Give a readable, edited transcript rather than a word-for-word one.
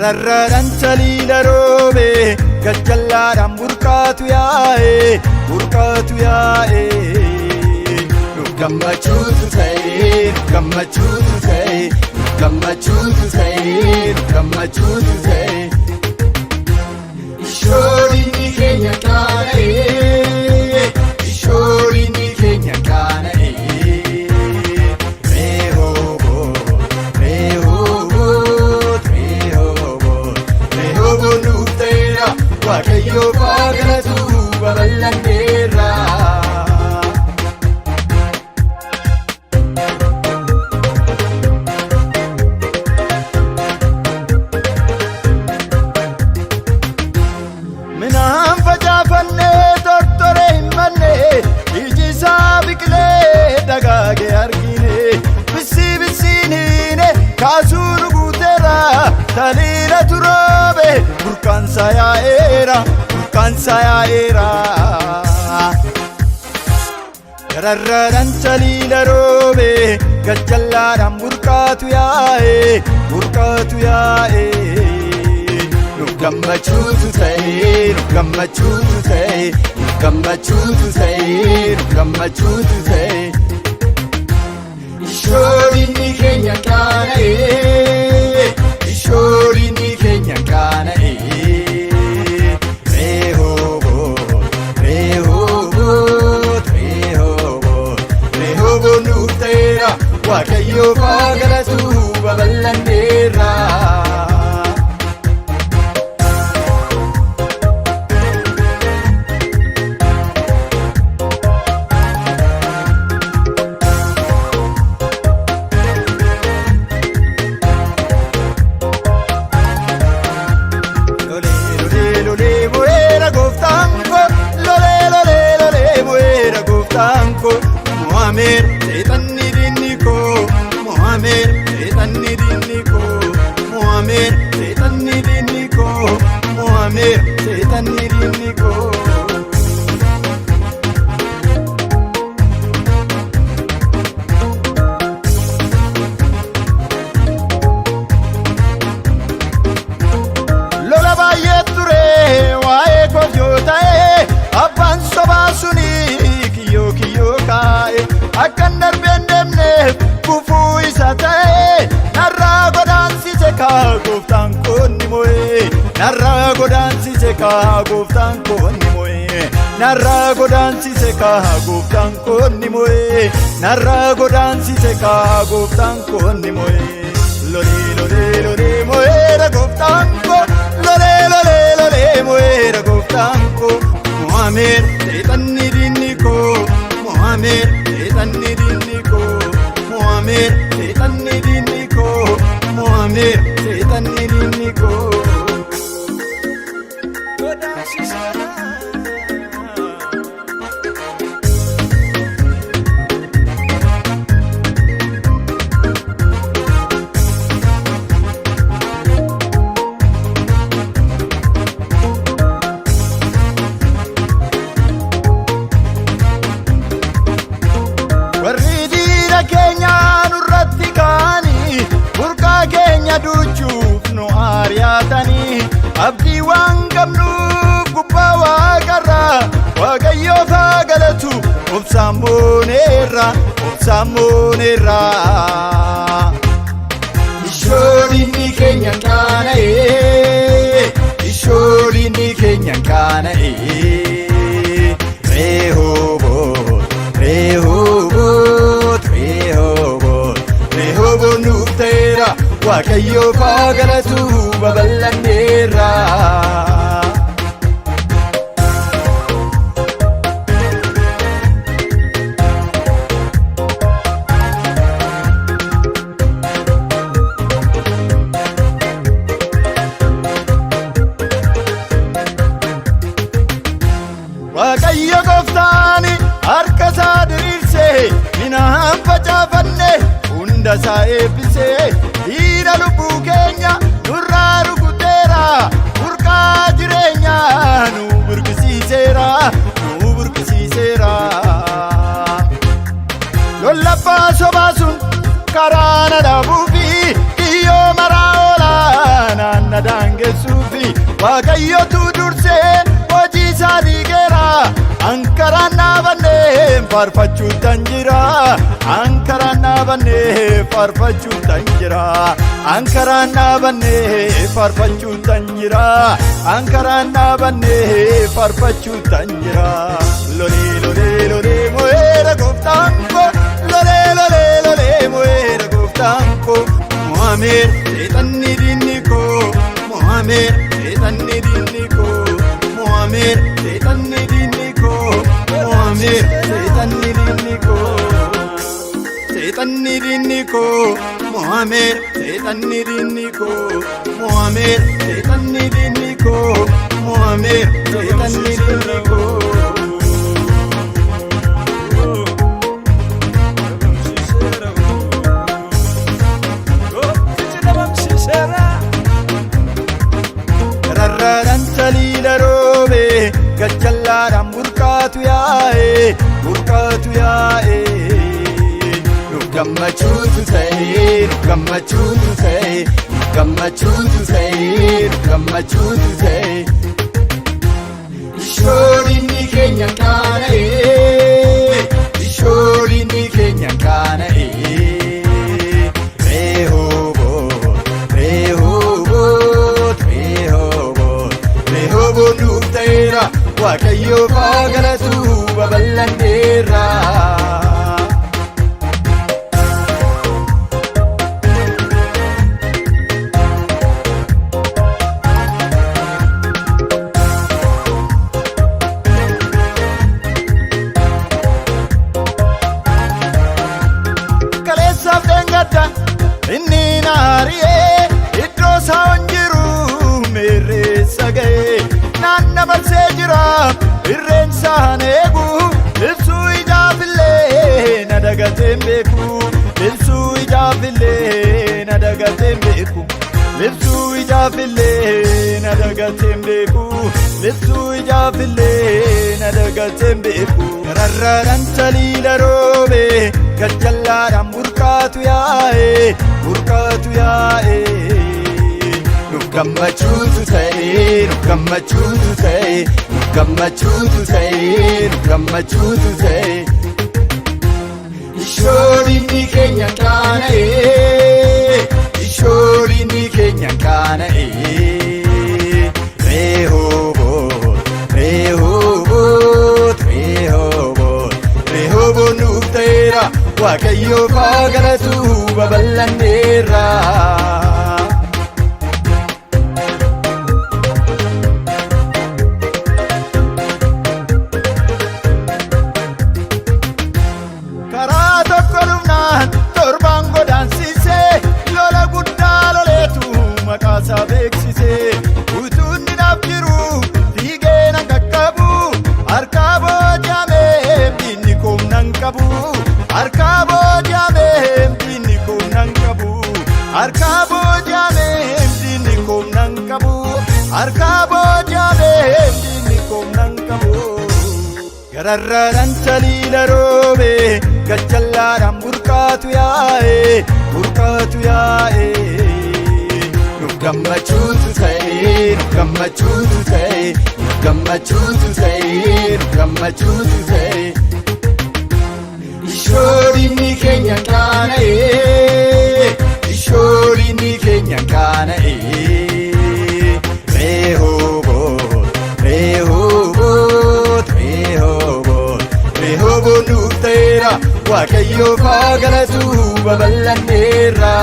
Rarraran salila robe gajjallaadhaan burqaatu yaa'e nu gammachuutu ta'e ishoorinni keenya qaana'e Waaqayyo bagalatu babal'anneerra Minaan facaafannee tortore hin manne iji isaa biqilee dagaage argine bissiin hiine kaasuu nu guuteera taliila turoobe burqaansa yaa'eera Rarraran salila robe gajjallaadhaan burqaatu yaa'e nu gammachuutu ta'e ishoorinni keenya qaana'e Waaqayyo bagalatu babal'anneerra Lolee mo'eera gooftaan koo Mohamed seexanni diinni koo Mohamed seexanni diinni koo Lola baay'ee ture waa'ee koof yoo ta'e abbaan sobaa suni kiyyoo kaa'e akkan darbeen deemneef kufuu isa ta'e narraa godaansise kaa gooftaan koo ni mo'e narraa godaansise kaa gooftaan koo ni mo'e Lolee mo'eera gooftaan koo mo'eera gooftaan koo Mohamed seexanni diinni koo Mohamed seexanni diinni koo Warri diina keenya nurratti ka'anii burqaa keenya duuchuuf nu ari'atanii abdii waan qabnuuf gubbaa waaqarraa Waaqayyoof haa galatu obsaan mooneerra ishoorinni keenya qaana'e Rehoboot nuuf ta'eera Waaqayyo bagalatu babal'anneerra Waaqayyo gooftaan harka isaa diriirsee minaan facaafanne hunda isaa eebbisee dhiira lubbuu keenya nurraa rukuteera burqaa jireenyaa nu burqisiiseera lollabbaa sobaa sun karaa na dhaabuu fi kiyyoo maraa oolaa na daangessuufi Waaqayyotu dursee hojii isaa dhiigeera Ankaraan dhaabannee faarfachuutan jira Ankaraan dhaabannee faarfachuutan jira Ankaraan dhaabannee faarfachuutan jira Ankaraan dhaabannee faarfachuutan jira Lolee lolee lolee mo'eera gooftaan koo Lolee lolee lolee mo'eera gooftaan koo Mohamed seexanni diinni koo Mohamed seexanni diinni koo Mohamed seexanni diinni koo Mohamed seexanni diinni koo Seexanni diinni koo Mohamed seexanni diinni koo Mohamed seexanni diinni koo Mohamed seexanni diinni koo Rarraaran saliila roobe gachallaadhaan burqaatu yaa'e burqaatu yaa'e Nuuf gammachuutu ta'e nuuf gammachuutu ta'e nuuf gammachuutu ta'e nuuf gammachuutu ta'e Ishoorinni keenya qaana'e Ishoorinni keenya qaana'e Waaqayyo faagalatu babal'anneerra Kaleessaaf deengadda inni naari'ee iddoo isaa jiru meerreessa ga'e Naanna marsee jira irreensaan eegu Ibsuu ijaafillee na dagateen beeku Ibsuu ijaafillee na dagateen beeku Ibsuu ijaafillee na dagateen beeku Ibsuu ijaafillee na dagateen beeku Rarraaran saliila roobe gachallaadhaan burqaatu yaa'e burqaatu yaa'e Nuuf gammachuutu ta'e nuuf gammachuutu ta'e nuuf gammachuutu ta'e nuuf gammachuutu ta'e Ishoorinni keenya qaana'e Ishoorinni keenya qaana'e Rehoboot Rehoboot Rehoboot Rehoboot nuuf ta'eera Waaqayyo faagalatu babal'anneerra Torbaan godaansisee lola guddaa loleetu maqaasaa beeksisee utuunni naaf jiru fiigee nan qaqqabu harkaa booji'amee diinni koom nan qabu harkaa booji'amee diinni koom nan qabu harkaa booji'amee diinni koom nan qabu harkaa booji'amee diinni koom nan qabu Gararraaran saliila roobe gachallaadhaan burqaatu yaa'e burqaatu yaa'e Nuuf gammachuutu ta'e nuuf gammachuutu ta'e nuuf gammachuutu ta'e nuuf gammachuutu ta'e Ishoorinni keenya qaana'e Ishoorinni keenya qaana'e Rehoboot Rehoboot Rehoboot Rehoboot nuuf ta'eera Waaqayyo faagalatu babal'anneerra